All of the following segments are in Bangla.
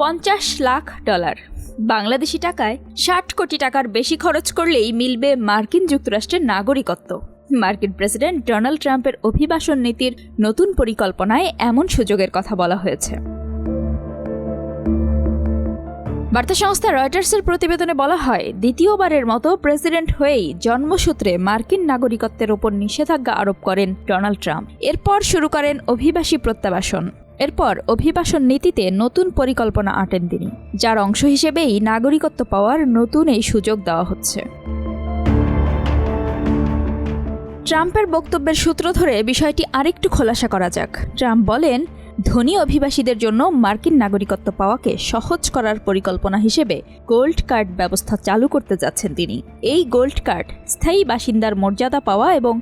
$50 লাখ। বাংলাদেশি টাকায় 60 কোটি টাকার বেশি খরচ করলেই মিলবে মার্কিন যুক্তরাষ্ট্রের নাগরিকত্ব। মার্কিন প্রেসিডেন্ট ডোনাল্ড ট্রাম্পের অভিবাসন নীতির নতুন পরিকল্পনায় এমন সুযোগের কথা বলা হয়েছে। বার্তা সংস্থা রয়টার্সের প্রতিবেদনে বলা হয়, দ্বিতীয়বারের মতো প্রেসিডেন্ট হয়েই জন্মসূত্রে মার্কিন নাগরিকত্বের ওপর নিষেধাজ্ঞা আরোপ করেন ডোনাল্ড ট্রাম্প। এরপর শুরু করেন অভিবাসী প্রত্যাবাসন। এরপর অভিবাসন নীতিতে নতুন পরিকল্পনা আঁটেন তিনি, যার অংশ হিসেবেই নাগরিকত্ব পাওয়ার নতুন এই সুযোগ দেওয়া হচ্ছে। ট্রাম্পের বক্তব্যের সূত্র ধরে বিষয়টি আরেকটু খোলাসা করা যাক। ট্রাম্প বলেন, ধনী অভিবাসীদের জন্য মার্কিন নাগরিকত্ব পাওয়াকে সহজ করার পরিকল্পনা হিসেবে গোল্ড কার্ড ব্যবস্থা চালু করতে যাচ্ছেন তিনি। এই গোল্ড কার্ড স্থায়ী বাসিন্দার মর্যাদা পাওয়া এবং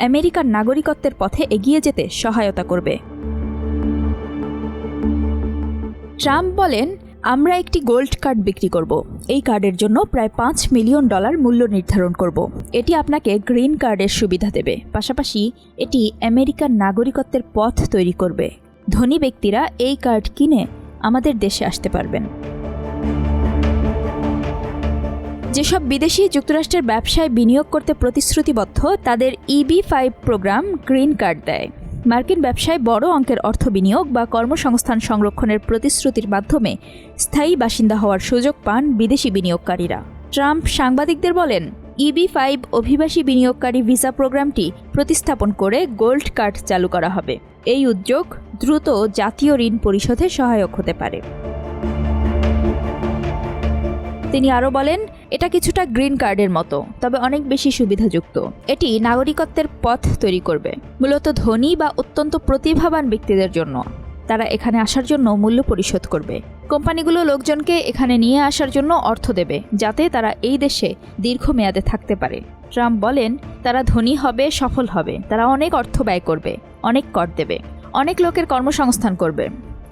আমেরিকার নাগরিকত্বের পথে এগিয়ে যেতে সহায়তা করবে। ট্রাম্প বলেন, আমরা একটি গোল্ড কার্ড বিক্রি করব। এই কার্ডের জন্য প্রায় $5 মিলিয়ন মূল্য নির্ধারণ করব। এটি আপনাকে গ্রিন কার্ডের সুবিধা দেবে, পাশাপাশি এটি আমেরিকার নাগরিকত্বের পথ তৈরি করবে। ধনী ব্যক্তিরা এই কার্ড কিনে আমাদের দেশে আসতে পারবেন। যেসব বিদেশি যুক্তরাষ্ট্রের ব্যবসায় বিনিয়োগ করতে প্রতিশ্রুতিবদ্ধ তাদের EB-5 প্রোগ্রাম গ্রিন কার্ড দেয়। মার্কিন ব্যবসায় বড় অঙ্কের অর্থ বিনিয়োগ বা কর্মসংস্থান সংরক্ষণের প্রতিশ্রুতির মাধ্যমে স্থায়ী বাসিন্দা হওয়ার সুযোগ পান বিদেশি বিনিয়োগকারীরা। ট্রাম্প সাংবাদিকদের বলেন, EB-5 অভিবাসী বিনিয়োগকারী ভিসা প্রোগ্রামটি প্রতিস্থাপন করে গোল্ড কার্ড চালু করা হবে। এই উদ্যোগ দ্রুত জাতীয় ঋণ পরিশোধে সহায়ক হতে পারে। তিনি আরও বলেন, এটা কিছুটা গ্রিন কার্ডের মতো, তবে অনেক বেশি সুবিধাযুক্ত। এটি নাগরিকত্বের পথ তৈরি করবে, মূলত ধনী বা অত্যন্ত প্রতিভাবান ব্যক্তিদের জন্য। তারা এখানে আসার জন্য মূল্য পরিশোধ করবে। কোম্পানিগুলো লোকজনকে এখানে নিয়ে আসার জন্য অর্থ দেবে, যাতে তারা এই দেশে দীর্ঘমেয়াদে থাকতে পারে। ট্রাম্প বলেন, তারা ধনী হবে, সফল হবে, তারা অনেক অর্থ ব্যয় করবে, অনেক কর দেবে, অনেক লোকের কর্মসংস্থান করবে।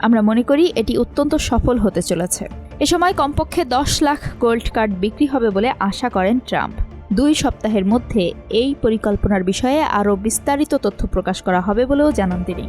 আমরা মনে করি এটি অত্যন্ত সফল হতে চলেছে। এ সময় কমপক্ষে 10 লাখ গোল্ড কার্ড বিক্রি হবে বলে আশা করেন ট্রাম্প। 2 সপ্তাহের মধ্যে এই পরিকল্পনার বিষয়ে আরও বিস্তারিত তথ্য প্রকাশ করা হবে বলেও জানান তিনি।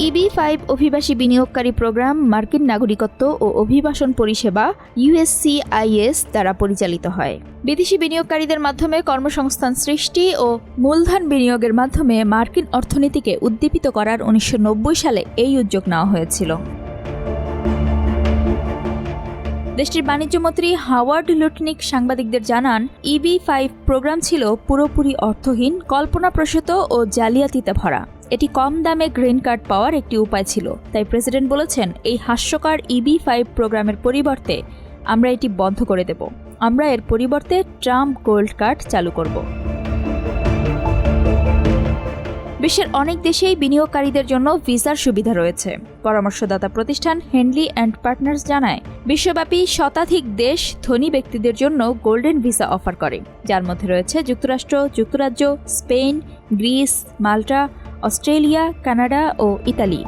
EB-5 অভিবাসী বিনিয়োগকারী প্রোগ্রাম মার্কিন নাগরিকত্ব ও অভিবাসন পরিষেবা USCIS দ্বারা পরিচালিত হয়। বিদেশি বিনিয়োগকারীদের মাধ্যমে কর্মসংস্থান সৃষ্টি ও মূলধন বিনিয়োগের মাধ্যমে মার্কিন অর্থনীতিকে উদ্দীপিত করার 1990 সালে এই উদ্যোগ নেওয়া হয়েছিল। দেশটির বাণিজ্যমন্ত্রী হাওয়ার্ড লুটনিক সাংবাদিকদের জানান, EB-5 প্রোগ্রাম ছিল পুরোপুরি অর্থহীন, কল্পনাপ্রসূত ও জালিয়াতিতে ভরা। এটি কম দামে গ্রিন কার্ড পাওয়ার একটি উপায় ছিল। তাই প্রেসিডেন্ট বলেছেন, এই হাস্যকর EB-5 প্রোগ্রামের পরিবর্তে আমরা এটি বন্ধ করে দেব। আমরা এর পরিবর্তে ট্রাম্প গোল্ড কার্ড চালু করব। বিশ্বের অনেক দেশেই বিনিয়োগকারীদের জন্য ভিসার সুবিধা রয়েছে। পরামর্শদাতা প্রতিষ্ঠান হেনলি অ্যান্ড পার্টনার্স জানায়, বিশ্বব্যাপী শতাধিক দেশ ধনী ব্যক্তিদের জন্য গোল্ডেন ভিসা অফার করে, যার মধ্যে রয়েছে যুক্তরাষ্ট্র, যুক্তরাজ্য, স্পেন, গ্রিস, মাল্টা, অস্ট্রেলিয়া, কানাডা ও ইতালি।